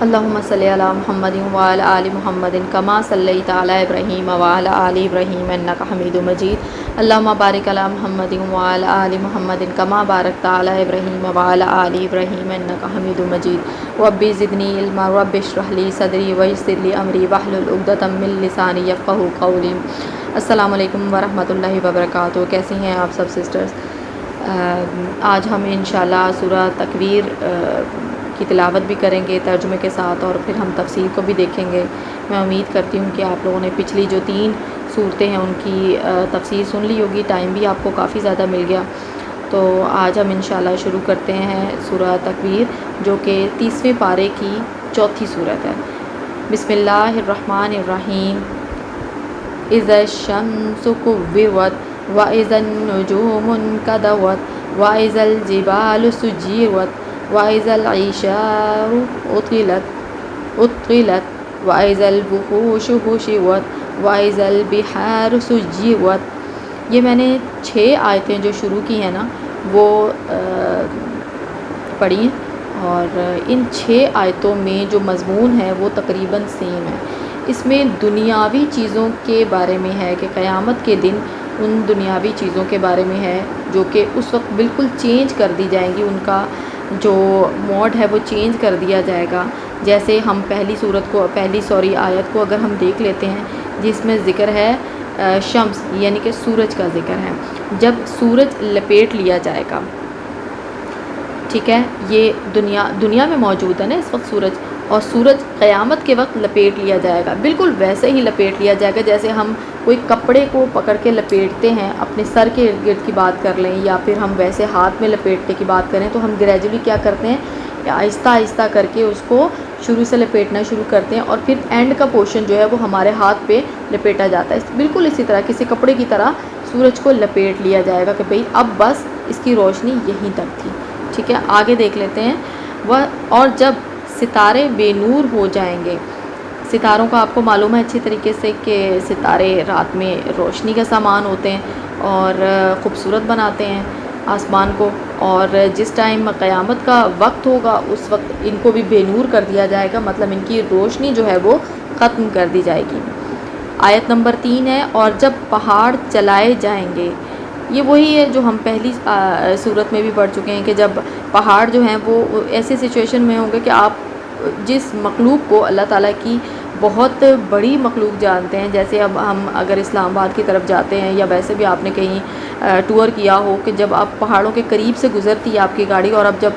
اللہم صلی علی محمد وعلی آل محمد کما صلیت علی ابراہیم وعلی آل ابراہیم انک حمید مجید اللہم بارک علی محمد وعلی آل محمد کما بارکت علی ابراہیم وعلی آل ابراہیم انک حمید مجید رب زدنی علما رب اشرح لی صدری ویسر لی امری واحلل عقدۃ من لسانی یفقہوا قولی۔ السلام علیکم ورحمۃ اللہ وبرکاتہ۔ کیسی ہیں آپ سب سسٹرز؟ آج ہم انشاءاللہ سورہ تکویر کی تلاوت بھی کریں گے ترجمے کے ساتھ، اور پھر ہم تفسیر کو بھی دیکھیں گے۔ میں امید کرتی ہوں کہ آپ لوگوں نے پچھلی جو 3 صورتیں ہیں ان کی تفسیر سن لی ہوگی، ٹائم بھی آپ کو کافی زیادہ مل گیا۔ تو آج ہم انشاءاللہ شروع کرتے ہیں سورہ تکویر، جو کہ 30ویں پارے کی 4تھی صورت ہے۔ بسم اللہ الرحمن الرحیم۔ اذا الشمس كورت واذا النجوم انكدرت واذا الجبال سجرت وَإِذَا الْعِشَارُ عُطِّلَتْ وَإِذَا الْوُحُوشُ حُشِرَتْ وَإِذَا الْبِحَارُ سُجِّرَتْ۔ یہ میں نے 6 آیتیں جو شروع کی ہیں نا وہ پڑھی ہیں، اور ان 6 آیتوں میں جو مضمون ہے وہ تقریباً سیم ہے۔ اس میں دنیاوی چیزوں کے بارے میں ہے کہ قیامت کے دن ان دنیاوی چیزوں کے بارے میں ہے جو کہ اس وقت بالکل چینج کر دی جائیں گی، ان کا جو موڈ ہے وہ چینج کر دیا جائے گا۔ جیسے ہم پہلی آیت کو اگر ہم دیکھ لیتے ہیں، جس میں ذکر ہے شمس یعنی کہ سورج کا ذکر ہے۔ جب سورج لپیٹ لیا جائے گا، ٹھیک ہے، یہ دنیا میں موجود ہے نا اس وقت سورج، اور سورج قیامت کے وقت لپیٹ لیا جائے گا، بالکل ویسے ہی لپیٹ لیا جائے گا جیسے ہم کوئی کپڑے کو پکڑ کے لپیٹتے ہیں اپنے سر کے ارد گرد کی بات کر لیں، یا پھر ہم ویسے ہاتھ میں لپیٹنے کی بات کریں، تو ہم گریجولی کیا کرتے ہیں کہ آہستہ آہستہ کر کے اس کو شروع سے لپیٹنا شروع کرتے ہیں، اور پھر اینڈ کا پورشن جو ہے وہ ہمارے ہاتھ پہ لپیٹا جاتا ہے۔ بالکل اسی طرح کسی کپڑے کی طرح سورج کو لپیٹ لیا جائے گا کہ بھئی اب بس اس کی روشنی یہیں تک تھی، ٹھیک ہے۔ آگے دیکھ لیتے ہیں۔ اور جب ستارے بے نور ہو جائیں گے، ستاروں کا آپ کو معلوم ہے اچھی طریقے سے کہ ستارے رات میں روشنی کا سامان ہوتے ہیں اور خوبصورت بناتے ہیں آسمان کو، اور جس ٹائم قیامت کا وقت ہوگا اس وقت ان کو بھی بے نور کر دیا جائے گا، مطلب ان کی روشنی جو ہے وہ ختم کر دی جائے گی۔ آیت نمبر 3 ہے، اور جب پہاڑ چلائے جائیں گے۔ یہ وہی ہے جو ہم پہلی صورت میں بھی پڑھ چکے ہیں کہ جب پہاڑ جو ہیں وہ ایسی سچویشن میں ہوں گے کہ آپ جس مخلوق کو اللہ تعالیٰ کی بہت بڑی مخلوق جانتے ہیں، جیسے اب ہم اگر اسلام آباد کی طرف جاتے ہیں یا ویسے بھی آپ نے کہیں ٹور کیا ہو کہ جب آپ پہاڑوں کے قریب سے گزرتی ہے آپ کی گاڑی، اور اب جب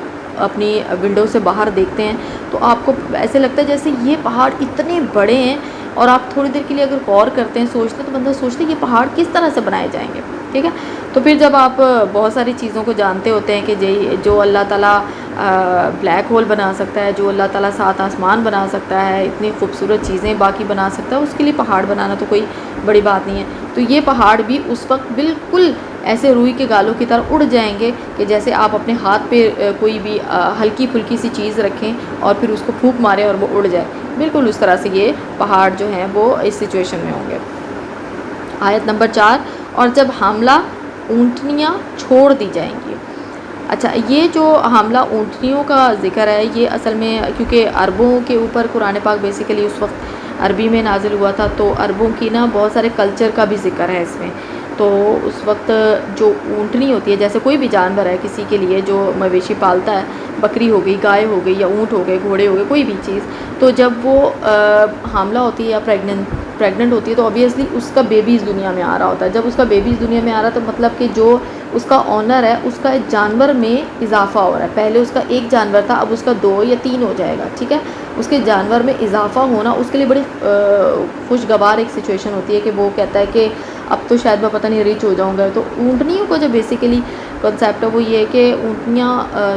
اپنی ونڈو سے باہر دیکھتے ہیں تو آپ کو ایسے لگتا ہے جیسے یہ پہاڑ اتنے بڑے ہیں، اور آپ تھوڑی دیر کے لیے اگر غور کرتے ہیں سوچتے ہیں تو بندہ سوچتے ہیں یہ پہاڑ کس طرح سے بنائے جائیں گے، ٹھیک ہے۔ تو پھر جب آپ بہت ساری چیزوں کو جانتے ہوتے ہیں کہ جو اللہ تعالیٰ بلیک ہول بنا سکتا ہے، جو اللہ تعالیٰ 7 آسمان بنا سکتا ہے، اتنی خوبصورت چیزیں باقی بنا سکتا ہے، اس کے لیے پہاڑ بنانا تو کوئی بڑی بات نہیں ہے۔ تو یہ پہاڑ بھی اس وقت بالکل ایسے روئی کے گالوں کی طرح اڑ جائیں گے کہ جیسے آپ اپنے ہاتھ پہ کوئی بھی ہلکی پھلکی سی چیز رکھیں اور پھر اس کو پھونک ماریں اور وہ اڑ جائے، بالکل اس طرح سے یہ پہاڑ جو ہیں وہ اس سچویشن میں ہوں گے۔ آیت نمبر 4، اور جب حاملہ اونٹنیاں چھوڑ دی جائیں گی۔ اچھا، یہ جو حاملہ اونٹنیوں کا ذکر ہے یہ اصل میں کیونکہ عربوں کے اوپر قرآن پاک بیسیکلی اس وقت عربی میں نازل ہوا تھا، تو عربوں کی نا بہت سارے کلچر کا بھی ذکر ہے اس میں۔ تو اس وقت جو اونٹنی ہوتی ہے، جیسے کوئی بھی جانور ہے کسی کے لیے جو مویشی پالتا ہے، بکری ہو گئی، گائے ہو گئی، یا اونٹ ہو گئے، گھوڑے ہو گئے، کوئی بھی چیز، تو جب وہ حاملہ ہوتی ہے یا پریگننٹ ہوتی ہے تو obviously اس کا بیبی اس دنیا میں آ رہا ہوتا ہے۔ جب اس کا بیبی اس دنیا میں آ رہا ہے تو مطلب کہ جو اس کا آنر ہے اس کا ایک جانور میں اضافہ ہو رہا ہے۔ پہلے اس کا ایک جانور تھا، اب اس کا 2 یا 3 ہو جائے گا، ٹھیک ہے۔ اس کے جانور میں اضافہ ہونا اس کے لیے بڑی خوشگوار ایک سچویشن ہوتی ہے کہ وہ کہتا ہے کہ اب تو شاید میں پتہ نہیں ریچ ہو جاؤں گا۔ تو اونٹنیوں کا جو بیسیکلی کنسیپٹ ہے وہ یہ ہے کہ اونٹنیاں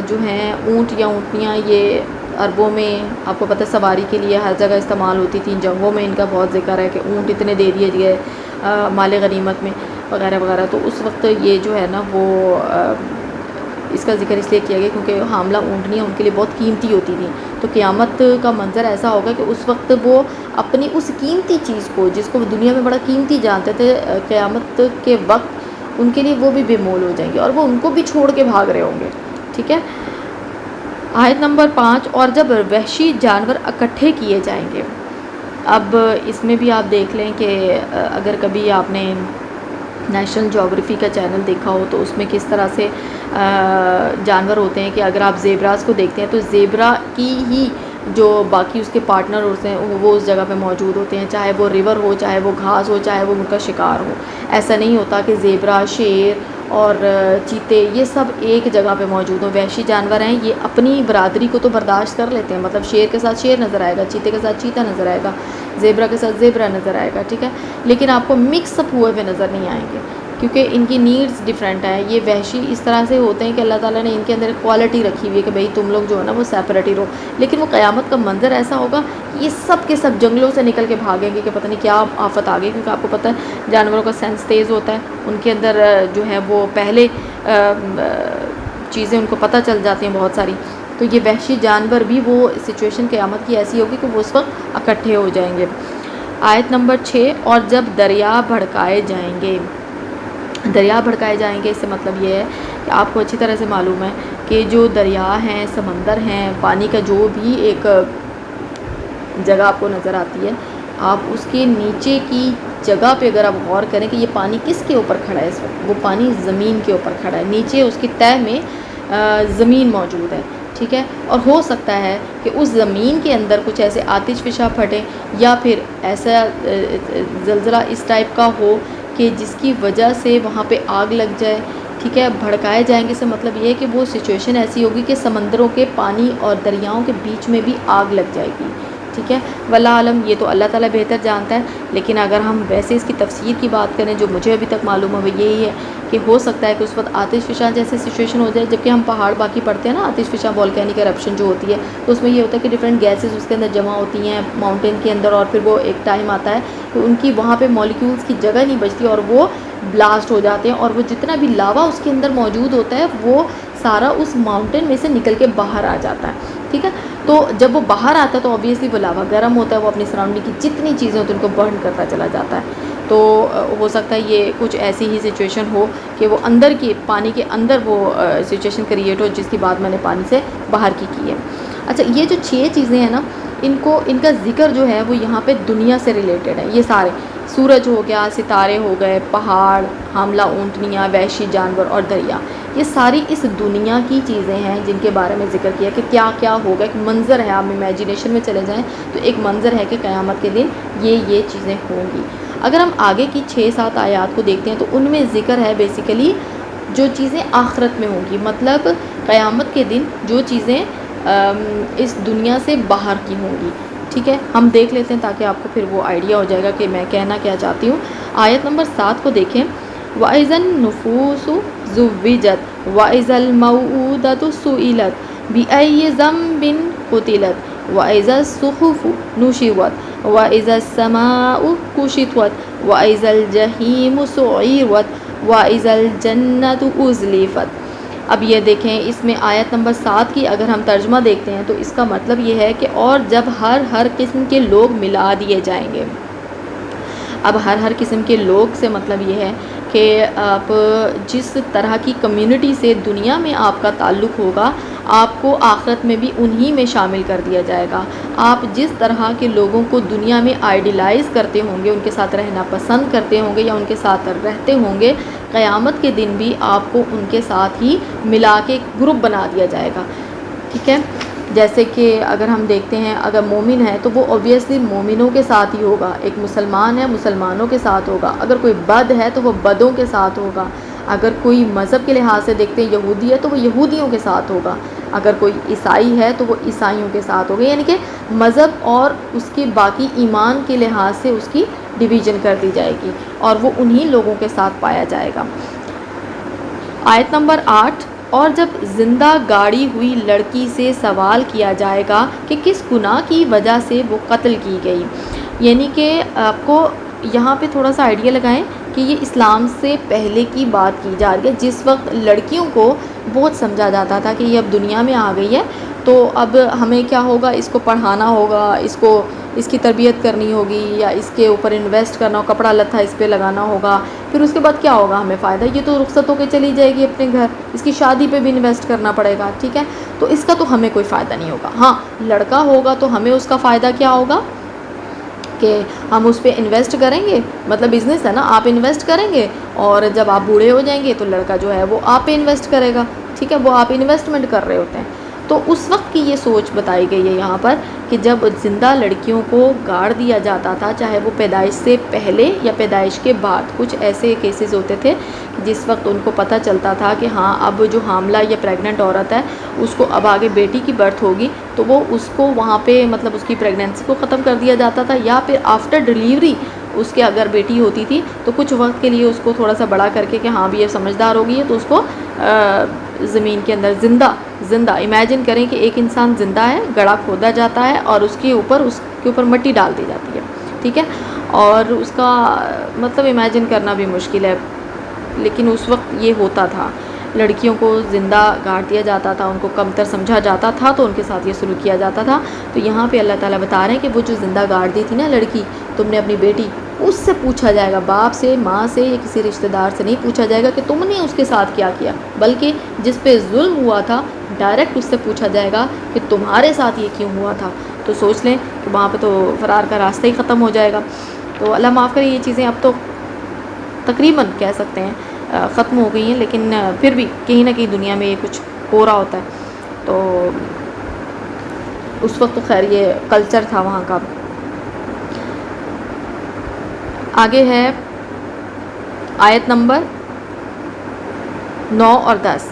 جو ہیں، اونٹ یا اونٹنیاں، یہ عربوں میں آپ کو پتہ سواری کے لیے ہر جگہ استعمال ہوتی تھیں۔ جنگوں میں ان کا بہت ذکر ہے کہ اونٹ اتنے دے دیے گئے مال غنیمت میں وغیرہ وغیرہ۔ تو اس وقت یہ جو ہے نا وہ اس کا ذکر اس لیے کیا گیا کیونکہ حاملہ اونٹنیاں ان کے لیے بہت قیمتی ہوتی تھیں۔ تو قیامت کا منظر ایسا ہوگا کہ اس وقت وہ اپنی اس قیمتی چیز کو جس کو دنیا میں بڑا قیمتی جانتے تھے، قیامت کے وقت ان کے لیے وہ بھی بے مول ہو جائیں گے اور وہ ان کو بھی چھوڑ کے بھاگ رہے ہوں گے، ٹھیک ہے۔ آیت نمبر 5، اور جب وحشی جانور اکٹھے کیے جائیں گے۔ اب اس میں بھی آپ دیکھ لیں کہ اگر کبھی آپ نے نیشنل جیوگرافی کا چینل دیکھا ہو تو اس میں کس طرح سے جانور ہوتے ہیں کہ اگر آپ زیبراز کو دیکھتے ہیں تو زیبرا کی ہی جو باقی اس کے پارٹنر ہوتے ہیں وہ اس جگہ پہ موجود ہوتے ہیں، چاہے وہ ریور ہو، چاہے وہ گھاس ہو، چاہے وہ ان کا شکار ہو۔ ایسا نہیں ہوتا کہ زیبرا، شیر اور چیتے یہ سب ایک جگہ پہ موجود ہوں۔ وحشی جانور ہیں، یہ اپنی برادری کو تو برداشت کر لیتے ہیں، مطلب شیر کے ساتھ شیر نظر آئے گا، چیتے کے ساتھ چیتا نظر آئے گا، زیبرا کے ساتھ زیبرا نظر آئے گا، ٹھیک ہے، لیکن آپ کو مکس اپ ہوئے ہوئے نظر نہیں آئیں گے کیونکہ ان کی نیڈز ڈیفرنٹ ہیں۔ یہ وحشی اس طرح سے ہوتے ہیں کہ اللہ تعالیٰ نے ان کے اندر ایک کوالٹی رکھی ہوئی ہے کہ بھئی تم لوگ جو ہے نا وہ سیپریٹ ہی رہو، لیکن وہ قیامت کا منظر ایسا ہوگا کہ یہ سب کے سب جنگلوں سے نکل کے بھاگیں گے کہ پتہ نہیں کیا آفت آ گئی، کیونکہ آپ کو پتہ ہے جانوروں کا سینس تیز ہوتا ہے، ان کے اندر جو ہے وہ پہلے چیزیں ان کو پتہ چل جاتی ہیں بہت ساری۔ تو یہ وحشی جانور بھی وہ سچویشن قیامت کی ایسی ہوگی کہ وہ اس وقت اکٹھے ہو جائیں گے۔ آیت نمبر 6، اور جب دریا بھڑکائے جائیں گے۔ دریا بھڑکائے جائیں گے، اس سے مطلب یہ ہے کہ آپ کو اچھی طرح سے معلوم ہے کہ جو دریا ہیں، سمندر ہیں، پانی کا جو بھی ایک جگہ آپ کو نظر آتی ہے، آپ اس کے نیچے کی جگہ پہ اگر آپ غور کریں کہ یہ پانی کس کے اوپر کھڑا ہے اس وقت، وہ پانی زمین کے اوپر کھڑا ہے، نیچے اس کی تہہ میں زمین موجود ہے، ٹھیک ہے، اور ہو سکتا ہے کہ اس زمین کے اندر کچھ ایسے آتش فشاں پھٹیں یا پھر ایسا زلزلہ اس ٹائپ کا ہو کہ جس کی وجہ سے وہاں پہ آگ لگ جائے، ٹھیک ہے۔ بھڑکائے جائیں گے سے مطلب یہ ہے کہ وہ سچویشن ایسی ہوگی کہ سمندروں کے پانی اور دریاؤں کے بیچ میں بھی آگ لگ جائے گی، ٹھیک ہے۔ واللہ عالم، یہ تو اللہ تعالیٰ بہتر جانتا ہے، لیکن اگر ہم ویسے اس کی تفسیر کی بات کریں جو مجھے ابھی تک معلوم ہے وہ یہی ہے کہ ہو سکتا ہے کہ اس وقت آتش فشاں جیسے سچویشن ہو جائے، جبکہ ہم پہاڑ باقی پڑھتے ہیں نا، آتش فشاں والکینک ایرپشن جو ہوتی ہے تو اس میں یہ ہوتا ہے کہ ڈفرینٹ گیسز اس کے اندر جمع ہوتی ہیں ماؤنٹین کے اندر، اور پھر وہ ایک ٹائم آتا ہے کہ ان کی وہاں پہ مالیکیولز کی جگہ نہیں بچتی اور وہ بلاسٹ ہو جاتے ہیں، اور وہ جتنا بھی لاوا اس کے اندر موجود ہوتا ہے وہ سارا اس ماؤنٹین میں سے نکل کے باہر آ جاتا ہے، ٹھیک ہے۔ تو جب وہ باہر آتا ہے تو اوبیسلی وہ لاوا گرم ہوتا ہے، وہ اپنی سراؤنڈنگ کی جتنی چیزیں ہوتی ہیں ان کو برن کرتا چلا جاتا ہے۔ تو ہو سکتا ہے یہ کچھ ایسی ہی سچویشن ہو کہ وہ اندر کی پانی کے اندر وہ سچویشن کریٹ ہو جس کی بات میں نے پانی سے باہر کی ہے۔ اچھا، یہ جو 6 چیزیں ہیں نا، ان کا ذکر جو ہے وہ یہاں پہ دنیا سے ریلیٹڈ ہے۔ یہ سارے سورج ہو گیا، ستارے ہو گئے، پہاڑ، حاملہ اونٹنیاں، وحشی جانور اور دریا، یہ ساری اس دنیا کی چیزیں ہیں جن کے بارے میں ذکر کیا کہ کیا کیا ہوگا۔ ایک منظر ہے، آپ امیجینیشن میں چلے جائیں تو ایک منظر ہے کہ قیامت کے دن یہ چیزیں ہوں گی۔ اگر ہم آگے کی 6-7 آیات کو دیکھتے ہیں تو ان میں ذکر ہے بیسیکلی جو چیزیں آخرت میں ہوں گی، مطلب قیامت کے دن جو چیزیں اس دنیا سے باہر کی ہوں گی، ٹھیک ہے۔ ہم دیکھ لیتے ہیں تاکہ آپ کو پھر وہ آئیڈیا ہو جائے گا کہ میں کہنا کیا چاہتی ہوں۔ آیت نمبر 7 کو دیکھیں، وَإِذَا النُّفُوسُ زُوِّجَتْ وَإِذَا الْمَوْءُودَةُ سُئِلَتْ بِأَيِّ ذَنبٍ قُتِلَتْ وَإِذَا الصُّحُفُ نُشِرَتْ وَإِذَا السَّمَاءُ كُشِطَتْ وَإِذَا الْجَحِيمُ سُعِّرَتْ وَإِذَا الْجَنَّةُ أُزْلِفَتْ۔ اب یہ دیکھیں، اس میں آیت نمبر 7 کی اگر ہم ترجمہ دیکھتے ہیں تو اس کا مطلب یہ ہے کہ اور جب ہر قسم کے لوگ ملا دیے جائیں گے۔ اب ہر قسم کے لوگ سے مطلب یہ ہے کہ آپ جس طرح کی کمیونٹی سے دنیا میں آپ کا تعلق ہوگا، آپ کو آخرت میں بھی انہی میں شامل کر دیا جائے گا۔ آپ جس طرح کے لوگوں کو دنیا میں آئیڈیلائز کرتے ہوں گے، ان کے ساتھ رہنا پسند کرتے ہوں گے یا ان کے ساتھ رہتے ہوں گے، قیامت کے دن بھی آپ کو ان کے ساتھ ہی ملا کے گروپ بنا دیا جائے گا، ٹھیک ہے۔ جیسے کہ اگر ہم دیکھتے ہیں، اگر مومن ہے تو وہ اوبیسلی مومنوں کے ساتھ ہی ہوگا، ایک مسلمان ہے مسلمانوں کے ساتھ ہوگا، اگر کوئی بد ہے تو وہ بدوں کے ساتھ ہوگا، اگر کوئی مذہب کے لحاظ سے دیکھتے ہیں یہودی ہے تو وہ یہودیوں کے ساتھ ہوگا، اگر کوئی عیسائی ہے تو وہ عیسائیوں کے ساتھ ہوگا، یعنی کہ مذہب اور اس کے باقی ایمان کے لحاظ سے اس کی ڈویژن کر دی جائے گی اور وہ انہی لوگوں کے ساتھ پایا جائے گا۔ آیت نمبر 8، اور جب زندہ گاڑی ہوئی لڑکی سے سوال کیا جائے گا کہ کس گناہ کی وجہ سے وہ قتل کی گئی، یعنی کہ آپ کو یہاں پہ تھوڑا سا آئیڈیا لگائیں کہ یہ اسلام سے پہلے کی بات کی جا رہی ہے، جس وقت لڑکیوں کو بہت سمجھا جاتا تھا کہ یہ اب دنیا میں آ گئی ہے تو اب ہمیں کیا ہوگا، اس کو پڑھانا ہوگا، اس کی تربیت کرنی ہوگی، یا اس کے اوپر انویسٹ کرنا ہو، کپڑا لتھا اس پہ لگانا ہوگا. پھر اس کے بعد کیا ہوگا ہمیں فائدہ، یہ تو رخصت ہو کے چلی جائے گی اپنے گھر، اس کی شادی پہ بھی انویسٹ کرنا پڑے گا. ٹھیک ہے، تو اس کا تو ہمیں کوئی فائدہ نہیں ہوگا. ہاں لڑکا ہوگا تو ہمیں اس کا فائدہ کیا ہوگا کہ ہم اس پہ انویسٹ کریں گے، مطلب بزنس ہے نا، آپ انویسٹ کریں گے اور جب آپ بوڑھے ہو جائیں گے تو لڑکا جو ہے وہ آپ پہ انویسٹ کرے گا. ٹھیک ہے، وہ آپ انویسٹمنٹ کر رہے ہوتے ہیں. تو اس وقت کی یہ سوچ بتائی گئی ہے یہاں پر کہ جب زندہ لڑکیوں کو گاڑ دیا جاتا تھا، چاہے وہ پیدائش سے پہلے یا پیدائش کے بعد. کچھ ایسے کیسز ہوتے تھے جس وقت ان کو پتہ چلتا تھا کہ ہاں اب جو حاملہ یا پریگننٹ عورت ہے اس کو اب آگے بیٹی کی برتھ ہوگی، تو وہ اس کو وہاں پہ مطلب اس کی پریگننسی کو ختم کر دیا جاتا تھا، یا پھر آفٹر ڈیلیوری اس کے اگر بیٹی ہوتی تھی تو کچھ وقت کے لیے اس کو تھوڑا سا بڑا کر کے کہ ہاں بھی یہ سمجھدار ہو گئی ہے، تو اس کو زمین کے اندر زندہ امیجن کریں کہ ایک انسان زندہ ہے، گڑھا کھودا جاتا ہے اور اس کے اوپر مٹی ڈال دی جاتی ہے. ٹھیک ہے، اور اس کا مطلب امیجن کرنا بھی مشکل ہے، لیکن اس وقت یہ ہوتا تھا. لڑکیوں کو زندہ گاڑ دیا جاتا تھا، ان کو کمتر سمجھا جاتا تھا، تو ان کے ساتھ یہ سلوک کیا جاتا تھا. تو یہاں پہ اللہ تعالیٰ بتا رہے ہیں کہ وہ جو زندہ گاڑ دی تھی نا لڑکی، تم نے اپنی بیٹی، اس سے پوچھا جائے گا، باپ سے، ماں سے یا کسی رشتہ دار سے نہیں پوچھا جائے گا کہ تم نے اس کے ساتھ کیا کیا، بلکہ جس پہ ظلم ہوا تھا ڈائریکٹ اس سے پوچھا جائے گا کہ تمہارے ساتھ یہ کیوں ہوا تھا. تو سوچ لیں کہ وہاں پہ تو فرار کا راستہ ہی ختم ہو جائے گا. تو اللہ معاف کرے، یہ چیزیں اب تو تقریباً کہہ سکتے ہیں ختم ہو گئی ہیں، لیکن پھر بھی کہیں نہ کہیں دنیا میں یہ کچھ ہو رہا ہوتا ہے. تو اس وقت تو خیر یہ کلچر تھا وہاں کا. آگے ہے آیت نمبر 9 اور 10.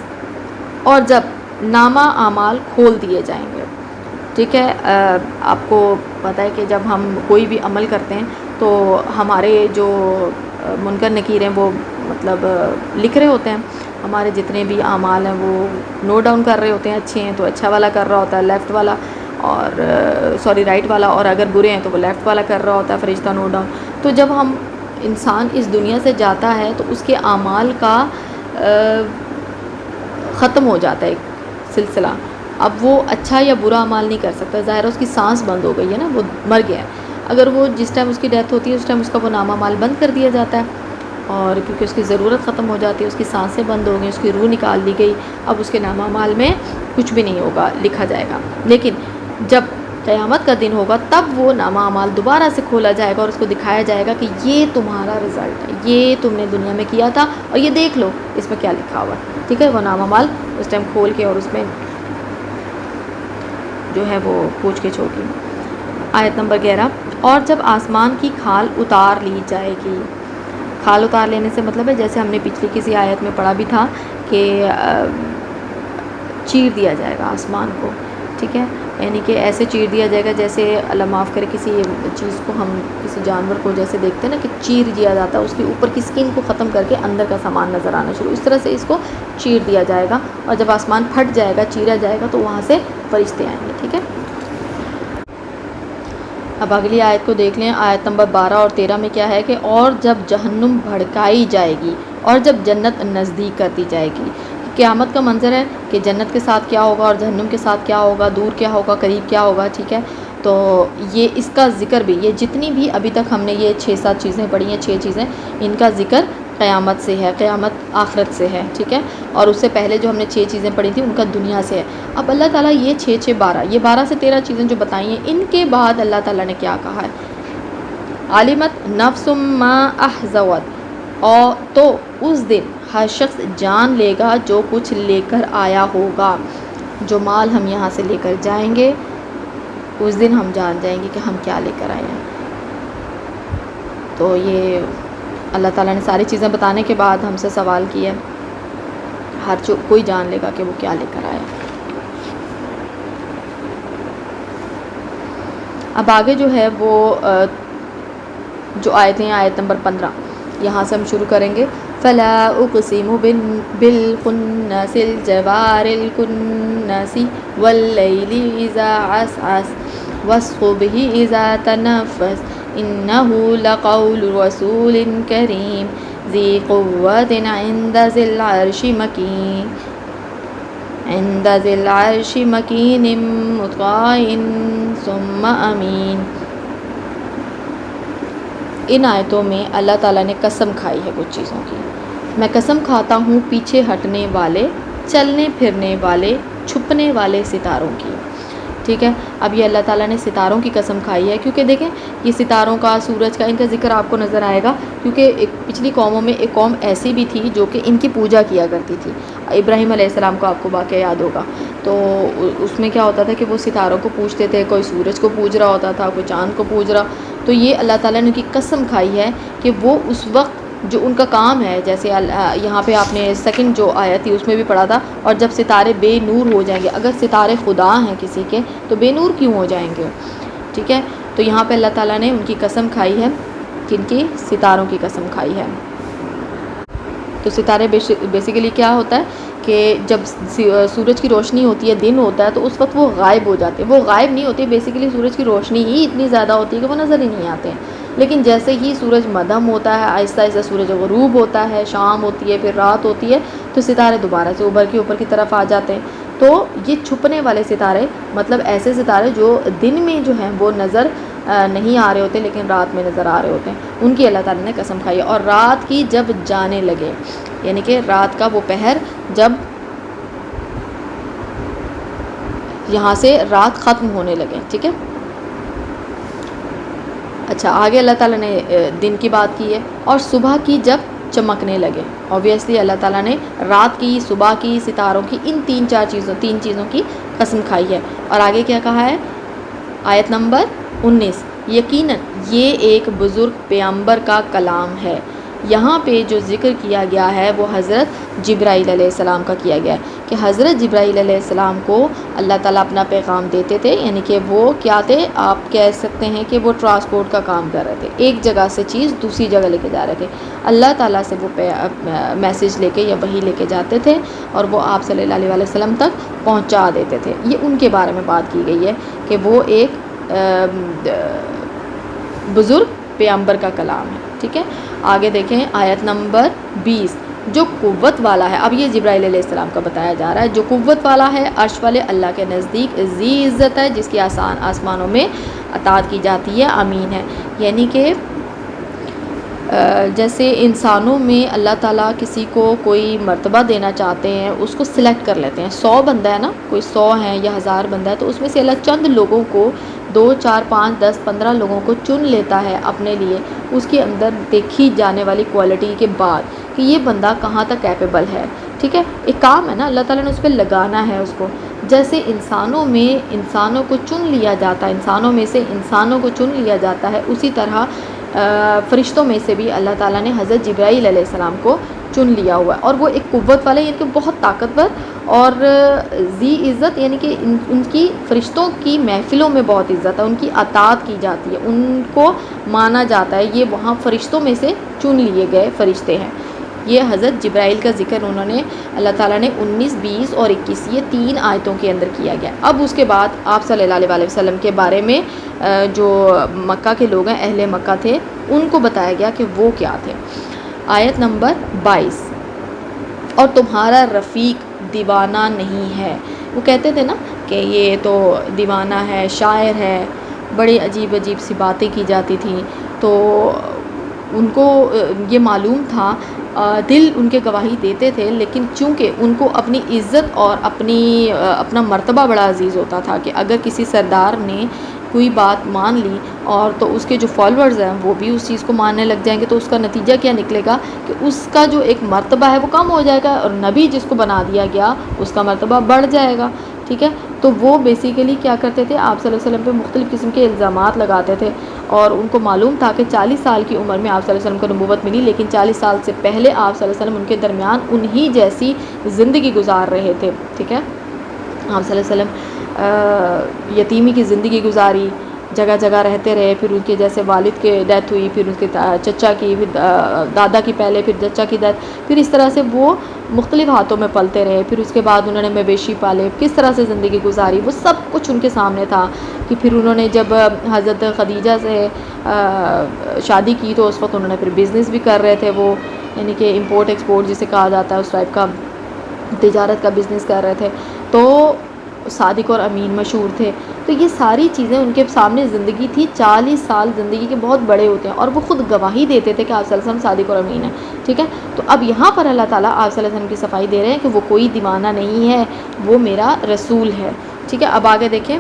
اور جب نامہ اعمال کھول دیے جائیں گے. ٹھیک ہے، آپ کو پتہ ہے کہ جب ہم کوئی بھی عمل کرتے ہیں تو ہمارے جو منکر نکیر ہیں وہ مطلب لکھ رہے ہوتے ہیں، ہمارے جتنے بھی اعمال ہیں وہ نوٹ ڈاؤن کر رہے ہوتے ہیں. اچھے ہیں تو اچھا والا کر رہا ہوتا ہے لیفٹ والا، اور رائٹ والا، اور اگر برے ہیں تو وہ لیفٹ والا کر رہا ہوتا ہے فرشتہ نوٹ ڈاؤن. تو جب ہم انسان اس دنیا سے جاتا ہے تو اس کے اعمال کا ختم ہو جاتا ہے ایک سلسلہ. اب وہ اچھا یا برا عمل نہیں کر سکتا، ظاہر ہے اس کی سانس بند ہو گئی ہے نا، وہ مر گیا ہے. اگر وہ جس ٹائم اس کی ڈیتھ ہوتی ہے اس ٹائم اس کا وہ نامہ اعمال بند کر دیا جاتا ہے، اور کیونکہ اس کی ضرورت ختم ہو جاتی ہے، اس کی سانسیں بند ہو گئی، اس کی روح نکال دی گئی، اب اس کے نامہ اعمال میں کچھ بھی نہیں ہوگا، لکھا جائے گا. لیکن جب قیامت کا دن ہوگا تب وہ نامہ اعمال دوبارہ سے کھولا جائے گا اور اس کو دکھایا جائے گا کہ یہ تمہارا رزلٹ ہے، یہ تم نے دنیا میں کیا تھا اور یہ دیکھ لو اس میں کیا لکھا ہوا ہے. ٹھیک ہے، وہ نامہ اعمال اس ٹائم کھول کے اور اس میں جو ہے وہ پوچھ کے ہوگی. آیت نمبر 11. اور جب آسمان کی کھال اتار لی جائے گی. کھال اتار لینے سے مطلب ہے جیسے ہم نے پچھلی کسی آیت میں پڑھا بھی تھا کہ چیر دیا جائے گا آسمان کو. ٹھیک ہے، یعنی کہ ایسے چیر دیا جائے گا جیسے اللہ معاف کرے کسی چیز کو ہم کسی جانور کو جیسے دیکھتے ہیں نا کہ چیر دیا جاتا ہے، اس کے اوپر کی اسکن کو ختم کر کے اندر کا سامان نظر آنا شروع، اس طرح سے اس کو چیر دیا جائے گا. اور جب آسمان پھٹ جائے گا، چیرا جائے گا، تو وہاں سے فرشتے آئیں گے. ٹھیک ہے، اب اگلی آیت کو دیکھ لیں. آیت نمبر 12 اور 13 میں کیا ہے کہ اور جب جہنم بھڑکائی جائے گی اور جب جنت نزدیک کر دی جائے گی. قیامت کا منظر ہے کہ جنت کے ساتھ کیا ہوگا اور جہنم کے ساتھ کیا ہوگا، دور کیا ہوگا، قریب کیا ہوگا. ٹھیک ہے، تو یہ اس کا ذکر بھی، یہ جتنی بھی ابھی تک ہم نے یہ 6-7 چیزیں پڑھی ہیں، 6 چیزیں، ان کا ذکر قیامت سے ہے، قیامت آخرت سے ہے. ٹھیک ہے، اور اس سے پہلے جو ہم نے 6 چیزیں پڑھی تھیں ان کا دنیا سے ہے. اب اللہ تعالیٰ یہ 12 سے 13 چیزیں جو بتائی ہیں، ان کے بعد اللہ تعالیٰ نے کیا کہا ہے؟ عالمت نفس ما احضرت، اور تو اس دن ہر شخص جان لے گا جو کچھ لے کر آیا ہوگا. جو مال ہم یہاں سے لے کر جائیں گے اس دن ہم جان جائیں گے کہ ہم کیا لے کر آئے ہیں. تو یہ اللہ تعالیٰ نے ساری چیزیں بتانے کے بعد ہم سے سوال کیا، کوئی جان لے گا کہ وہ کیا لے کر آیا. اب آگے جو ہے وہ جو آیتیں ہیں، آیت نمبر 15، یہاں سے ہم شروع کریں گے. فلا اقسم بالخنس الجوار الکنس واللیل اذا عسعس والصبح اذا تنفس انه لقول رسول کریم ذی قوة عند ذی العرش مکین. عند ذی العرش مکین مطاع ثم امین۔ ان آیتوں میں اللہ تعالیٰ نے قسم کھائی ہے کچھ چیزوں کی۔ میں قسم کھاتا ہوں پیچھے ہٹنے والے، چلنے پھرنے والے، چھپنے والے ستاروں کی، ٹھیک ہے۔ اب یہ اللہ تعالیٰ نے ستاروں کی قسم کھائی ہے، کیونکہ دیکھیں یہ ستاروں کا، سورج کا، ان کا ذکر آپ کو نظر آئے گا، کیونکہ ایک پچھلی قوموں میں ایک قوم ایسی بھی تھی جو کہ ان کی پوجا کیا کرتی تھی۔ ابراہیم علیہ السلام کو آپ کو واقعہ یاد ہوگا، تو اس میں کیا ہوتا تھا کہ وہ ستاروں کو پوجتے تھے، کوئی سورج کو پوج رہا ہوتا تھا، کوئی چاند کو پوج رہا۔ تو یہ اللہ تعالیٰ نے ان کی قسم کھائی ہے کہ وہ اس وقت جو ان کا کام ہے، جیسے یہاں پہ آپ نے سیکنڈ جو آیت تھی اس میں بھی پڑھا تھا، اور جب ستارے بے نور ہو جائیں گے، اگر ستارے خدا ہیں کسی کے تو بے نور کیوں ہو جائیں گے، ٹھیک ہے۔ تو یہاں پہ اللہ تعالیٰ نے ان کی قسم کھائی ہے، کن کی؟ ستاروں کی قسم کھائی ہے۔ تو ستارے بیسیکلی کیا ہوتا ہے کہ جب سورج کی روشنی ہوتی ہے، دن ہوتا ہے، تو اس وقت وہ غائب ہو جاتے ہیں۔ وہ غائب نہیں ہوتے، بیسیکلی سورج کی روشنی ہی اتنی زیادہ ہوتی ہے کہ وہ نظر ہی نہیں آتے ہیں، لیکن جیسے ہی سورج مدھم ہوتا ہے، آہستہ آہستہ سورج غروب ہوتا ہے، شام ہوتی ہے، پھر رات ہوتی ہے، تو ستارے دوبارہ سے ابھر کے اوپر کی طرف آ جاتے ہیں۔ تو یہ چھپنے والے ستارے، مطلب ایسے ستارے جو دن میں جو ہیں وہ نظر نہیں آ رہے ہوتے لیکن رات میں نظر آ رہے ہوتے ہیں، ان کی اللہ تعالیٰ نے قسم کھائی ہے۔ اور رات کی جب جانے لگے، یعنی کہ رات کا وہ پہر جب یہاں سے رات ختم ہونے لگے، ٹھیک ہے۔ اچھا، آگے اللہ تعالیٰ نے دن کی بات کی ہے، اور صبح کی جب چمکنے لگے۔ اوبویسلی اللہ تعالیٰ نے رات کی، صبح کی، ستاروں کی، ان تین چیزوں کی قسم کھائی ہے۔ اور آگے کیا کہا ہے؟ آیت نمبر 19، یقیناً یہ ایک بزرگ پیغمبر کا کلام ہے۔ یہاں پہ جو ذکر کیا گیا ہے وہ حضرت جبرائیل علیہ السلام کا کیا گیا ہے، کہ حضرت جبرائیل علیہ السلام کو اللہ تعالیٰ اپنا پیغام دیتے تھے، یعنی کہ وہ کیا تھے، آپ کہہ سکتے ہیں کہ وہ ٹرانسپورٹ کا کام کر رہے تھے، ایک جگہ سے چیز دوسری جگہ لے کے جا رہے تھے۔ اللہ تعالیٰ سے وہ میسیج لے کے یا وحی لے کے جاتے تھے، اور وہ آپ صلی اللہ علیہ وسلم تک پہنچا دیتے تھے۔ یہ ان کے بارے میں بات کی گئی ہے کہ وہ ایک بزرگ پیغمبر کا کلام ہے، ٹھیک ہے۔ آگے دیکھیں آیت نمبر 20، جو قوت والا ہے، اب یہ جبرائیل علیہ السلام کا بتایا جا رہا ہے، جو قوت والا ہے، عرش والے اللہ کے نزدیک ذی عزت ہے، جس کی آسمانوں میں اطاعت کی جاتی ہے، امین ہے۔ یعنی کہ جیسے انسانوں میں اللہ تعالیٰ کسی کو کوئی مرتبہ دینا چاہتے ہیں، اس کو سلیکٹ کر لیتے ہیں۔ 100 بندہ ہے نا، کوئی 100 ہیں یا 1000 بندہ ہے، تو اس میں سے اللہ چند لوگوں کو، 2 4 5 10 15 لوگوں کو چن لیتا ہے اپنے لیے، اس کے اندر دیکھی جانے والی کوالٹی کے بعد کہ یہ بندہ کہاں تک کیپیبل ہے، ٹھیک ہے۔ ایک کام ہے نا، اللہ تعالیٰ نے اس پہ لگانا ہے اس کو۔ جیسے انسانوں میں انسانوں کو چن لیا جاتا ہے، انسانوں میں سے انسانوں کو چن لیا جاتا ہے، اسی طرح فرشتوں میں سے بھی اللہ تعالیٰ نے حضرت جبرائیل علیہ السلام کو چن لیا ہوا ہے، اور وہ ایک قوت والے، یعنی کہ بہت طاقتور اور ذی عزت، یعنی کہ ان کی فرشتوں کی محفلوں میں بہت عزت ہے، ان کی اطاعت کی جاتی ہے، ان کو مانا جاتا ہے، یہ وہاں فرشتوں میں سے چن لیے گئے فرشتے ہیں۔ یہ حضرت جبرائیل کا ذکر انہوں نے، اللہ تعالیٰ نے 19 20 اور 21 یہ 3 آیتوں کے اندر کیا گیا۔ اب اس کے بعد آپ صلی اللہ علیہ وسلم کے بارے میں جو مکہ کے لوگ ہیں، اہل مکہ تھے، ان کو بتایا گیا کہ وہ کیا تھے۔ آیت نمبر 22، اور تمہارا رفیق دیوانہ نہیں ہے۔ وہ کہتے تھے نا کہ یہ تو دیوانہ ہے، شاعر ہے، بڑی عجیب عجیب سی باتیں کی جاتی تھیں، تو ان کو یہ معلوم تھا، دل ان کے گواہی دیتے تھے، لیکن چونکہ ان کو اپنی عزت اور اپنا مرتبہ بڑا عزیز ہوتا تھا، کہ اگر کسی سردار نے کوئی بات مان لی اور تو اس کے جو فالورز ہیں وہ بھی اس چیز کو ماننے لگ جائیں گے، تو اس کا نتیجہ کیا نکلے گا کہ اس کا جو ایک مرتبہ ہے وہ کم ہو جائے گا، اور نبی جس کو بنا دیا گیا اس کا مرتبہ بڑھ جائے گا، ٹھیک ہے۔ تو وہ بیسیکلی کیا کرتے تھے، آپ صلی اللہ علیہ وسلم پہ مختلف قسم کے الزامات لگاتے تھے، اور ان کو معلوم تھا کہ 40 سال کی عمر میں آپ صلی اللہ علیہ وسلم کو نبوت ملی، لیکن 40 سال سے پہلے آپ صلی اللہ علیہ وسلم ان کے درمیان انہی جیسی زندگی گزار رہے تھے، ٹھیک ہے۔ آپ صلی اللہ علیہ وسلم یتیمی کی زندگی گزاری، جگہ جگہ رہتے رہے، پھر ان کے جیسے والد کے ڈیتھ ہوئی، پھر ان کے چچا کی، پھر دادا کی پہلے، پھر چچا کی ڈیتھ، پھر اس طرح سے وہ مختلف ہاتھوں میں پلتے رہے، پھر اس کے بعد انہوں نے مویشی پالے، کس طرح سے زندگی گزاری، وہ سب کچھ ان کے سامنے تھا۔ کہ پھر انہوں نے جب حضرت خدیجہ سے شادی کی تو اس وقت انہوں نے پھر بزنس بھی کر رہے تھے، وہ یعنی کہ امپورٹ ایکسپورٹ جسے کہا جاتا ہے، اس ٹائپ کا تجارت کا بزنس کر رہے تھے۔ تو صادق اور امین مشہور تھے. تو یہ ساری چیزیں ان کے سامنے زندگی تھی. 40 سال زندگی کے بہت بڑے ہوتے ہیں اور وہ خود گواہی دیتے تھے کہ آپ صلی اللہ علیہ وسلم صادق اور امین ہیں. ٹھیک ہے. تو اب یہاں پر اللہ تعالیٰ آپ صلی اللہ علیہ وسلم کی صفائی دے رہے ہیں کہ وہ کوئی دیوانہ نہیں ہے, وہ میرا رسول ہے. ٹھیک ہے. اب آگے دیکھیں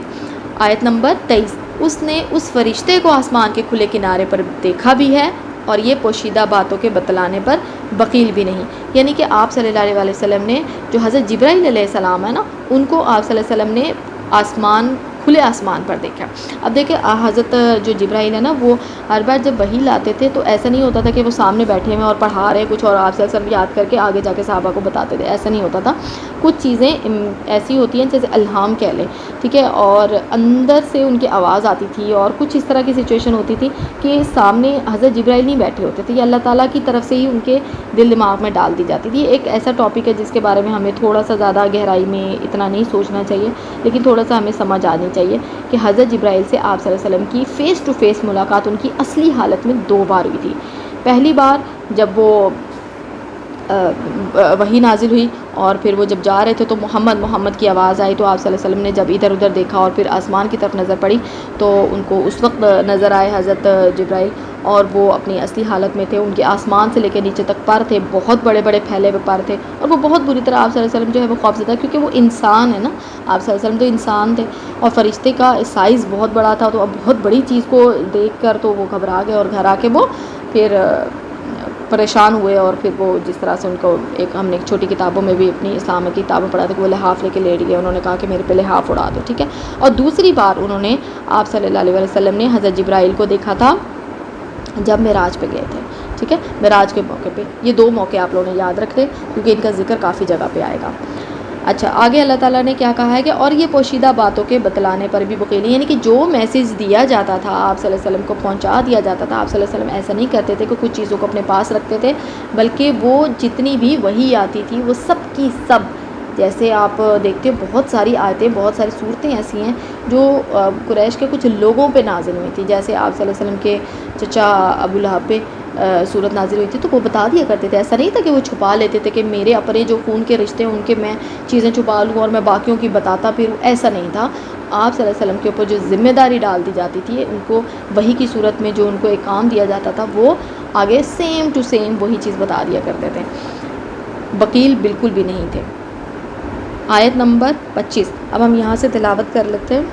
آیت نمبر 23. اس نے اس فرشتے کو آسمان کے کھلے کنارے پر دیکھا بھی ہے اور یہ پوشیدہ باتوں کے بتلانے پر بخیل بھی نہیں. یعنی کہ آپ صلی اللہ علیہ وسلم نے جو حضرت جبرائیل علیہ السلام ہے نا, ان کو آپ صلی اللہ علیہ وسلم نے آسمان کھلے آسمان پر دیکھا. اب دیکھیں حضرت جو جبرائیل ہے نا, وہ ہر بار جب وحی لاتے تھے تو ایسا نہیں ہوتا تھا کہ وہ سامنے بیٹھے ہوئے اور پڑھا رہے کچھ اور آپ صلی اللہ علیہ وسلم یاد کر کے آگے جا کے صحابہ کو بتاتے تھے. ایسا نہیں ہوتا تھا. کچھ چیزیں ایسی ہوتی ہیں جیسے الہام کہہ لیں, ٹھیک ہے, اور اندر سے ان کی آواز آتی تھی, اور کچھ اس طرح کی سچویشن ہوتی تھی کہ سامنے حضرت جبرائیل نہیں بیٹھے ہوتے تھے, یہ اللہ تعالیٰ کی طرف سے ہی ان کے دل دماغ میں ڈال دی جاتی تھی. ایک ایسا ٹاپک ہے جس کے بارے میں ہمیں تھوڑا سا زیادہ گہرائی میں اتنا نہیں سوچنا چاہیے, لیکن تھوڑا سا ہمیں سمجھ آنی چاہیے کہ حضرت جبرائیل سے آپ صلی اللہ علیہ وسلم کی فیس ٹو فیس ملاقات ان کی اصلی حالت میں 2 بار ہوئی تھی. پہلی بار جب وہ وحی نازل ہوئی اور پھر وہ جب جا رہے تھے تو محمد محمد کی آواز آئی, تو آپ صلی اللہ علیہ وسلم نے جب ادھر ادھر دیکھا اور پھر آسمان کی طرف نظر پڑی تو ان کو اس وقت نظر آئے حضرت جبرائیل, اور وہ اپنی اصلی حالت میں تھے. ان کے آسمان سے لے کے نیچے تک پر تھے, بہت بڑے بڑے پھیلے ہوئے پر تھے, اور وہ بہت بری طرح آپ صلی اللہ علیہ وسلم جو ہے وہ خوفزدہ, کیونکہ وہ انسان ہے نا, آپ صلی اللہ علیہ وسلم تو انسان تھے اور فرشتے کا سائز بہت بڑا تھا. تو اب بہت بڑی چیز کو دیکھ کر تو وہ گھبرا گئے, اور گھر آ کے وہ پھر پریشان ہوئے, اور پھر وہ جس طرح سے ان کو ایک ہم نے چھوٹی کتابوں میں بھی اپنی اسلام کی کتابیں پڑھا تھا کہ وہ لحاف لے کے لیٹ گئے. انہوں نے کہا کہ میرے پہ لحاف اڑا دو. ٹھیک ہے. اور دوسری بار انہوں نے آپ صلی اللہ علیہ وسلم نے حضرت جبرائیل کو دیکھا تھا جب معراج پہ گئے تھے. ٹھیک ہے. معراج کے موقع پہ. یہ 2 موقع آپ لوگوں نے یاد رکھے کیونکہ ان کا ذکر کافی جگہ پہ آئے گا. اچھا, آگے اللہ تعالیٰ نے کیا کہا ہے کہ اور یہ پوشیدہ باتوں کے بتلانے پر بھی بخیل, یعنی کہ جو میسیج دیا جاتا تھا آپ صلی اللہ علیہ وسلم کو پہنچا دیا جاتا تھا. آپ صلی اللہ علیہ وسلم ایسا نہیں کرتے تھے کہ کچھ چیزوں کو اپنے پاس رکھتے تھے, بلکہ وہ جتنی بھی وحی آتی تھی وہ سب کی سب, جیسے آپ دیکھتے ہو بہت ساری آیتیں, بہت ساری صورتیں ایسی ہیں جو قریش کے کچھ لوگوں پہ نازل ہوئی تھی. جیسے آپ صلی اللہ علیہ وسلم کے چچا ابو لہب پہ صورت نازل ہوئی تھی, تو وہ بتا دیا کرتے تھے. ایسا نہیں تھا کہ وہ چھپا لیتے تھے کہ میرے اپنے جو خون کے رشتے ہیں ان کے میں چیزیں چھپا لوں اور میں باقیوں کی بتاتا پھروں, ایسا نہیں تھا. آپ صلی اللہ علیہ وسلم کے اوپر جو ذمہ داری ڈال دی جاتی تھی, ان کو وحی کی صورت میں جو ان کو ایک کام دیا جاتا تھا, وہ آگے سیم ٹو سیم وہی چیز بتا دیا کرتے تھے. بخیل بالکل بھی نہیں تھے. آیت نمبر 25. اب ہم یہاں سے تلاوت کر لیتے ہیں.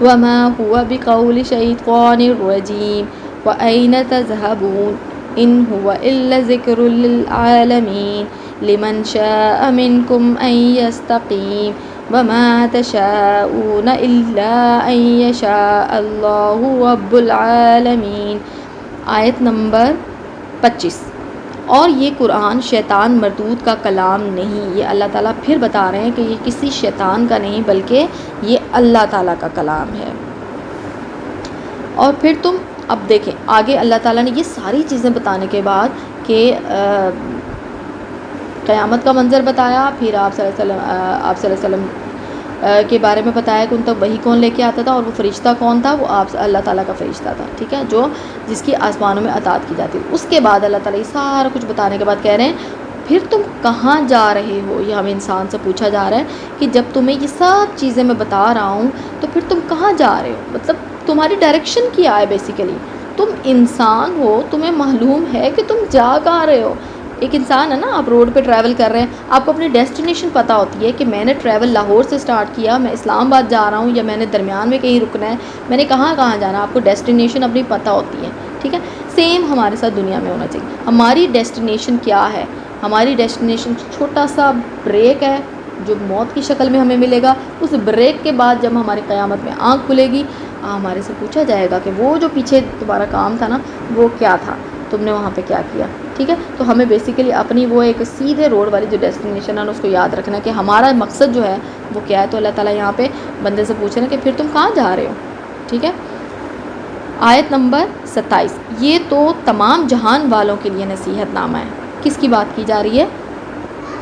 وَمَا هُوَ بِقَوْلِ شَيْطَانِ الرَّجِيمِ وَأَيْنَ تَذْهَبُونَ إِنْ هُوَ إِلَّا ذِكْرٌ لِّلْعَالَمِينَ لِمَنْ شَاءَ مِنْكُمْ أَن يَسْتَقِيمَ وَمَا تَشَاءُونَ إِلَّا أَن يَشَاءَ اللَّهُ رَبُّ الْعَالَمِينَ. آیت نمبر 25. اور یہ قرآن شیطان مردود کا کلام نہیں, یہ اللہ تعالیٰ پھر بتا رہے ہیں کہ یہ کسی شیطان کا نہیں بلکہ یہ اللہ تعالیٰ کا کلام ہے. اور پھر تم اب دیکھیں آگے اللہ تعالیٰ نے یہ ساری چیزیں بتانے کے بعد کہ قیامت کا منظر بتایا, پھر آپ صلی اللہ علیہ وسلم کے بارے میں بتایا کہ ان تک وحی کون لے کے آتا تھا, اور وہ فرشتہ کون تھا, وہ آپ اللہ تعالیٰ کا فرشتہ تھا. ٹھیک ہے. جو جس کی آسمانوں میں اطاعت کی جاتی. اس کے بعد اللہ تعالیٰ یہ سارا کچھ بتانے کے بعد کہہ رہے ہیں پھر تم کہاں جا رہے ہو. یہ ہمیں انسان سے پوچھا جا رہا ہے کہ جب تمہیں یہ سب چیزیں میں بتا رہا ہوں تو پھر تم کہاں جا رہے ہو, مطلب تمہاری ڈائریکشن کیا ہے. بیسیکلی تم انسان ہو, تمہیں معلوم ہے کہ تم جا کہاں رہے ہو. ایک انسان ہے نا, آپ روڈ پہ ٹریول کر رہے ہیں, آپ کو اپنی ڈیسٹینیشن پتہ ہوتی ہے کہ میں نے ٹریول لاہور سے سٹارٹ کیا, میں اسلام آباد جا رہا ہوں, یا میں نے درمیان میں کہیں رکنا ہے, میں نے کہاں کہاں جانا ہے. آپ کو ڈیسٹینیشن اپنی پتہ ہوتی ہے. ٹھیک ہے. سیم ہمارے ساتھ دنیا میں ہونا چاہیے. ہماری ڈیسٹینیشن کیا ہے؟ ہماری ڈیسٹینیشن چھوٹا سا بریک ہے جو موت کی شکل میں ہمیں ملے گا. اس بریک کے بعد جب ہماری قیامت میں آنکھ کھلے گی, ہمارے سے پوچھا جائے گا کہ وہ جو پیچھے تمہارا کام تھا نا وہ کیا تھا, تم نے وہاں پہ کیا کیا. ٹھیک ہے. تو ہمیں بیسیکلی اپنی وہ ایک سیدھے روڈ والی جو ڈیسٹینیشن ہے اس کو یاد رکھنا ہے کہ ہمارا مقصد جو ہے وہ کیا ہے. تو اللہ تعالیٰ یہاں پہ بندے سے پوچھ رہے ہیں کہ پھر تم کہاں جا رہے ہو. ٹھیک ہے. آیت نمبر 27. یہ تو تمام جہان والوں کے لیے نصیحت نامہ ہے. کس کی بات کی جا رہی ہے؟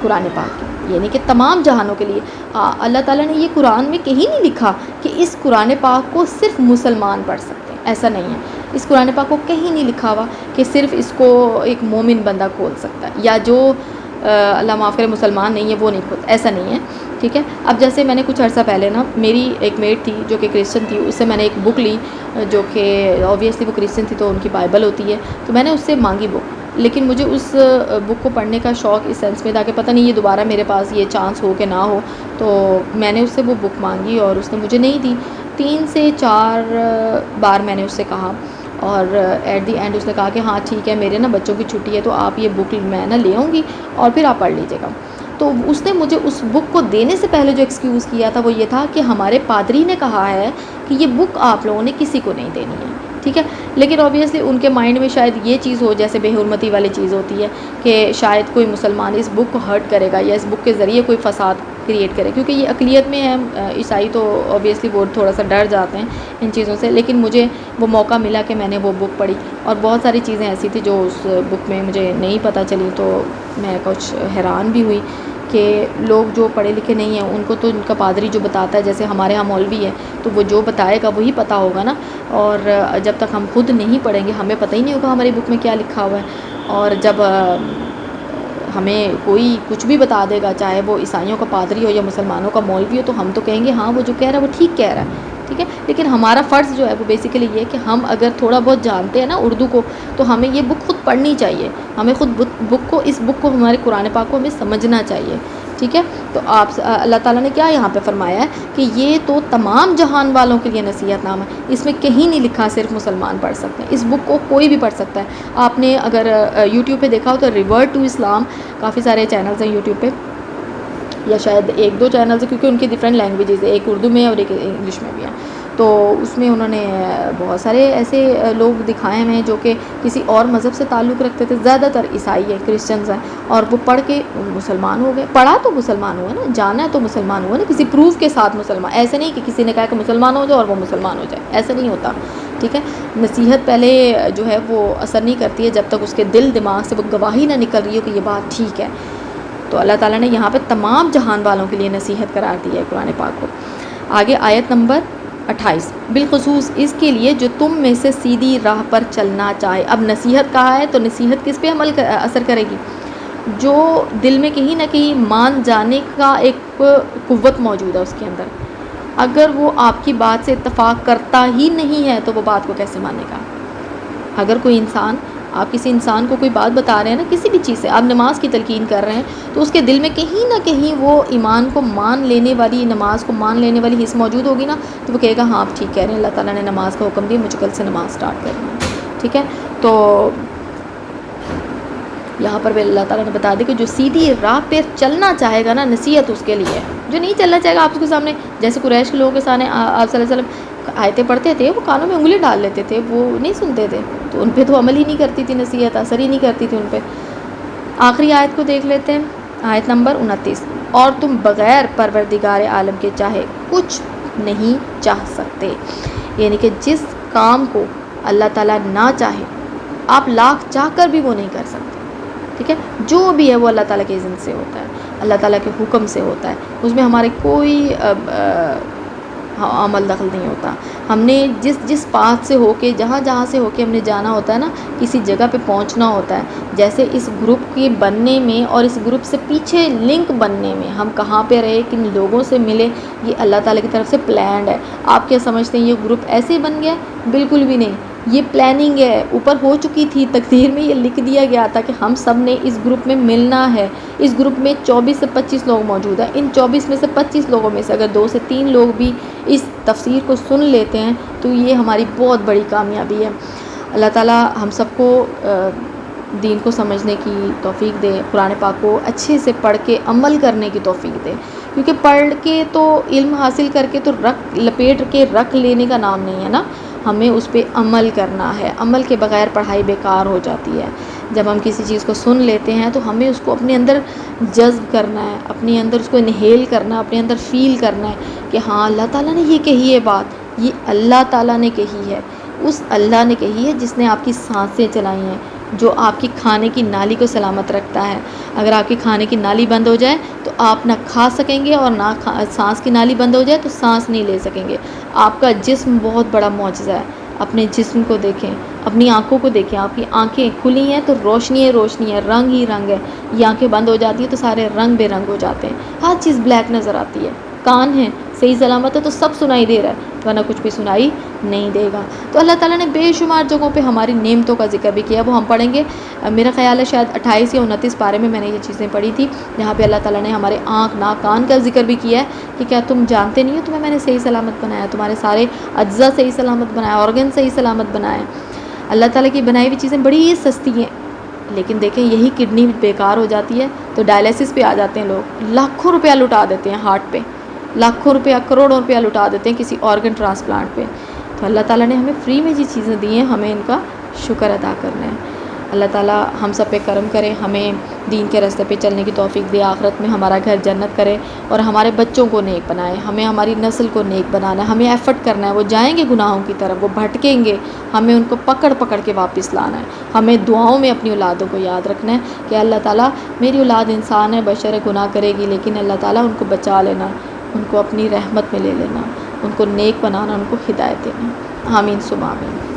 قرآن پاک کی, یعنی کہ تمام جہانوں کے لیے. اللہ تعالیٰ نے یہ قرآن میں کہیں نہیں لکھا کہ اس قرآن پاک کو صرف مسلمان پڑھ سکتے ہیں, ایسا نہیں ہے. اس قرآن پاک کو کہیں نہیں لکھا ہوا کہ صرف اس کو ایک مومن بندہ کھول سکتا ہے, یا جو اللہ معاف کرے مسلمان نہیں ہے وہ نہیں کھولتا, ایسا نہیں ہے. ٹھیک ہے. اب جیسے میں نے کچھ عرصہ پہلے نا، میری ایک میٹ تھی جو کہ کرسچن تھی، اس سے میں نے ایک بک لی جو کہ اوبویسلی وہ کرسچن تھی تو ان کی بائبل ہوتی ہے، تو میں نے اس سے مانگی بک. لیکن مجھے اس بک کو پڑھنے کا شوق اس سینس میں تھا کہ پتہ نہیں یہ دوبارہ میرے پاس یہ چانس ہو کہ نہ ہو، تو میں نے اس سے وہ بک مانگی اور اس نے مجھے نہیں دی. 3 سے 4 بار میں نے اس سے کہا، اور ایٹ دی اینڈ اس نے کہا کہ ہاں ٹھیک ہے، میرے نا بچوں کی چھٹی ہے تو آپ یہ بک میں نا لے آؤں گی اور پھر آپ پڑھ لیجیے گا. تو اس نے مجھے اس بک کو دینے سے پہلے جو ایکسکیوز کیا تھا وہ یہ تھا کہ ہمارے پادری نے کہا ہے کہ یہ بک آپ لوگوں نے کسی کو نہیں دینی ہے. ٹھیک ہے. لیکن اوبیسلی ان کے مائنڈ میں شاید یہ چیز ہو، جیسے بے حرمتی والی چیز ہوتی ہے کہ شاید کوئی مسلمان اس بک کو ہرٹ کرے گا یا اس بک کے ذریعے کوئی فساد کریٹ کرے، کیونکہ یہ اقلیت میں ہے عیسائی، تو اوبیسلی وہ تھوڑا سا ڈر جاتے ہیں ان چیزوں سے. لیکن مجھے وہ موقع ملا کہ میں نے وہ بک پڑھی، اور بہت ساری چیزیں ایسی تھیں جو اس بک میں مجھے نہیں پتہ چلی، تو میں کچھ حیران بھی ہوئی کہ لوگ جو پڑھے لکھے نہیں ہیں ان کو تو ان کا پادری جو بتاتا ہے، جیسے ہمارے ہاں مولوی ہے تو وہ جو بتائے گا وہی پتہ ہوگا نا. اور جب تک ہم خود نہیں پڑھیں گے ہمیں پتہ ہی نہیں ہوگا ہماری بک میں کیا لکھا ہوا ہے. اور جب ہمیں کوئی کچھ بھی بتا دے گا، چاہے وہ عیسائیوں کا پادری ہو یا مسلمانوں کا مولوی ہو، تو ہم تو کہیں گے ہاں وہ جو کہہ رہا ہے وہ ٹھیک کہہ رہا ہے. ٹھیک ہے. لیکن ہمارا فرض جو ہے وہ بیسیکلی یہ کہ ہم اگر تھوڑا بہت جانتے ہیں نا اردو کو، تو ہمیں یہ بک خود پڑھنی چاہیے، ہمیں خود اس بک کو ہمارے قرآن پاک کو ہمیں سمجھنا چاہیے. ٹھیک ہے. تو آپ اللہ تعالیٰ نے کیا یہاں پہ فرمایا ہے کہ یہ تو تمام جہان والوں کے لیے نصیحت نامہ ہے. اس میں کہیں نہیں لکھا صرف مسلمان پڑھ سکتے ہیں، اس بک کو کوئی بھی پڑھ سکتا ہے. آپ نے اگر یوٹیوب پہ دیکھا ہو تو ریورٹ ٹو اسلام، کافی سارے چینلز ہیں یوٹیوب پہ، یا شاید 1-2 چینلز ہیں کیونکہ ان کی ڈفرینٹ لینگویجز ہے، ایک اردو میں اور ایک انگلش میں بھی ہے. تو اس میں انہوں نے بہت سارے ایسے لوگ دکھائے ہیں جو کہ کسی اور مذہب سے تعلق رکھتے تھے، زیادہ تر عیسائی ہیں، کرسچنز ہیں، اور وہ پڑھ کے مسلمان ہو گئے. پڑھا تو مسلمان ہوا نا، جانا ہے تو مسلمان ہوا نا، کسی پروف کے ساتھ مسلمان. ایسے نہیں کہ کسی نے کہا کہ مسلمان ہو جائے اور وہ مسلمان ہو جائے، ایسا نہیں ہوتا. ٹھیک ہے. نصیحت پہلے جو ہے وہ اثر نہیں کرتی ہے جب تک اس کے دل دماغ سے وہ گواہی نہ نکل رہی ہو کہ یہ بات ٹھیک ہے. تو اللہ تعالیٰ نے یہاں پہ تمام جہان والوں کے لیے نصیحت قرار دی ہے قرآن پاک کو. آگے آیت نمبر 28، بالخصوص اس کے لیے جو تم میں سے سیدھی راہ پر چلنا چاہے. اب نصیحت کہا ہے تو نصیحت کس پہ اثر کرے گی؟ جو دل میں کہیں نہ کہیں مان جانے کا ایک قوت موجود ہے اس کے اندر، اگر وہ آپ کی بات سے اتفاق کرتا ہی نہیں ہے تو وہ بات کو کیسے مانے گا؟ اگر کوئی انسان، آپ کسی انسان کو کوئی بات بتا رہے ہیں نا، کسی بھی چیز سے آپ نماز کی تلقین کر رہے ہیں، تو اس کے دل میں کہیں نہ کہیں وہ ایمان کو مان لینے والی، نماز کو مان لینے والی حص موجود ہوگی نا، تو وہ کہے گا ہاں آپ ٹھیک کہہ رہے ہیں، اللہ تعالیٰ نے نماز کا حکم دیا، مجھے کل سے نماز سٹارٹ کرنا ہے. ٹھیک ہے. تو یہاں پر بھی اللہ تعالیٰ نے بتا دی کہ جو سیدھی راہ پہ چلنا چاہے گا نا، نصیحت اس کے لیے ہے. جو نہیں چلنا چاہے گا آپ اس کے سامنے، جیسے قریش کے لوگوں کے سامنے آپ صلی اللہ علیہ وسلم آیتیں پڑھتے تھے، وہ کانوں میں انگلی ڈال لیتے تھے، وہ نہیں سنتے تھے، تو ان پہ تو عمل ہی نہیں کرتی تھی نصیحت، اثر ہی نہیں کرتی تھی ان پہ. آخری آیت کو دیکھ لیتے ہیں، آیت نمبر 29، اور تم بغیر پروردگار عالم کے چاہے کچھ نہیں چاہ سکتے. یعنی کہ جس کام کو اللہ تعالیٰ نہ چاہے آپ لاکھ چاہ کر بھی وہ نہیں کر سکتے. ٹھیک ہے. جو بھی ہے وہ اللہ تعالیٰ کے اذن سے ہوتا ہے، اللہ تعالیٰ کے حکم سے ہوتا ہے، اس میں ہمارے کوئی عمل دخل نہیں ہوتا. ہم نے جس پاتھ سے ہو کے، جہاں سے ہو کے ہم نے جانا ہوتا ہے نا، کسی جگہ پہ پہنچنا ہوتا ہے. جیسے اس گروپ کے بننے میں اور اس گروپ سے پیچھے لنک بننے میں ہم کہاں پہ رہے، کن لوگوں سے ملے، یہ اللہ تعالیٰ کی طرف سے پلانڈ ہے. آپ کیا سمجھتے ہیں یہ گروپ ایسے ہی بن گیا؟ بالکل بھی نہیں، یہ پلاننگ ہے، اوپر ہو چکی تھی، تقدیر میں یہ لکھ دیا گیا تھا کہ ہم سب نے اس گروپ میں ملنا ہے. اس گروپ میں 24 سے 25 لوگ موجود ہیں. ان 24 میں سے 25 لوگوں میں سے اگر 2 سے 3 لوگ بھی اس تفسیر کو سن لیتے ہیں تو یہ ہماری بہت بڑی کامیابی ہے. اللہ تعالیٰ ہم سب کو دین کو سمجھنے کی توفیق دے، قرآن پاک کو اچھے سے پڑھ کے عمل کرنے کی توفیق دے. کیونکہ پڑھ کے تو علم حاصل کر کے تو لپیٹ کے رکھ لینے کا نام نہیں ہے نا، ہمیں اس پہ عمل کرنا ہے. عمل کے بغیر پڑھائی بیکار ہو جاتی ہے. جب ہم کسی چیز کو سن لیتے ہیں تو ہمیں اس کو اپنے اندر جذب کرنا ہے، اپنے اندر اس کو انہیل کرنا ہے، اپنے اندر فیل کرنا ہے کہ ہاں اللہ تعالیٰ نے یہ کہی ہے بات، یہ اللہ تعالیٰ نے کہی ہے، اس اللہ نے کہی ہے جس نے آپ کی سانسیں چلائی ہیں، جو آپ کی کھانے کی نالی کو سلامت رکھتا ہے. اگر آپ کی کھانے کی نالی بند ہو جائے تو آپ نہ کھا سکیں گے، اور نہ سانس کی نالی بند ہو جائے تو سانس نہیں لے سکیں گے. آپ کا جسم بہت بڑا معجزہ ہے. اپنے جسم کو دیکھیں، اپنی آنکھوں کو دیکھیں، آپ کی آنکھیں کھلی ہیں تو روشنی ہے روشنی ہے، رنگ ہی رنگ ہے، یہ آنکھیں بند ہو جاتی ہیں تو سارے رنگ بے رنگ ہو جاتے ہیں، ہر چیز بلیک نظر آتی ہے۔ کان ہیں صحیح سلامت ہے تو سب سنائی دے رہا ہے، ورنہ کچھ بھی سنائی نہیں دے گا۔ تو اللہ تعالیٰ نے بے شمار جگہوں پہ ہماری نعمتوں کا ذکر بھی کیا، وہ ہم پڑھیں گے۔ میرا خیال ہے شاید 28 یا 29 پارے میں نے یہ چیزیں پڑھی تھی، جہاں پہ اللہ تعالیٰ نے ہمارے آنکھ ناک کان کا ذکر بھی کیا ہے کہ کیا تم جانتے نہیں ہو تمہیں میں نے صحیح سلامت بنایا، تمہارے سارے اجزاء صحیح سلامت بنایا، آرگن صحیح سلامت بنایا۔ اللہ تعالیٰ کی بنائی ہوئی چیزیں بڑی سستی ہیں، لیکن دیکھیں یہی کڈنی بیکار ہو جاتی ہے تو ڈائلیسس پہ آ جاتے ہیں لوگ، لاکھوں روپیہ لٹا دیتے ہیں ہارٹ پہ، لاکھوں روپیہ کروڑوں روپیہ لٹا دیتے ہیں کسی آرگن ٹرانسپلانٹ پہ۔ تو اللہ تعالیٰ نے ہمیں فری میں جی چیزیں دی ہیں، ہمیں ان کا شکر ادا کرنا ہے۔ اللہ تعالیٰ ہم سب پہ کرم کرے، ہمیں دین کے راستے پہ چلنے کی توفیق دے، آخرت میں ہمارا گھر جنت کرے، اور ہمارے بچوں کو نیک بنائے، ہمیں ہماری نسل کو نیک بنانا ہے، ہمیں ایفرٹ کرنا ہے۔ وہ جائیں گے گناہوں کی طرف، وہ بھٹکیں گے، ہمیں ان کو پکڑ پکڑ کے واپس لانا ہے۔ ہمیں دعاؤں میں اپنی اولادوں کو یاد رکھنا ہے کہ اللہ تعالیٰ میری اولاد انسان ہے، بشر ہے، گناہ کرے گی، لیکن اللہ تعالیٰ ان کو بچا لینا، ان کو اپنی رحمت میں لے لینا، ان کو نیک بنانا، ان کو ہدایت دینا۔ آمین ثم آمین۔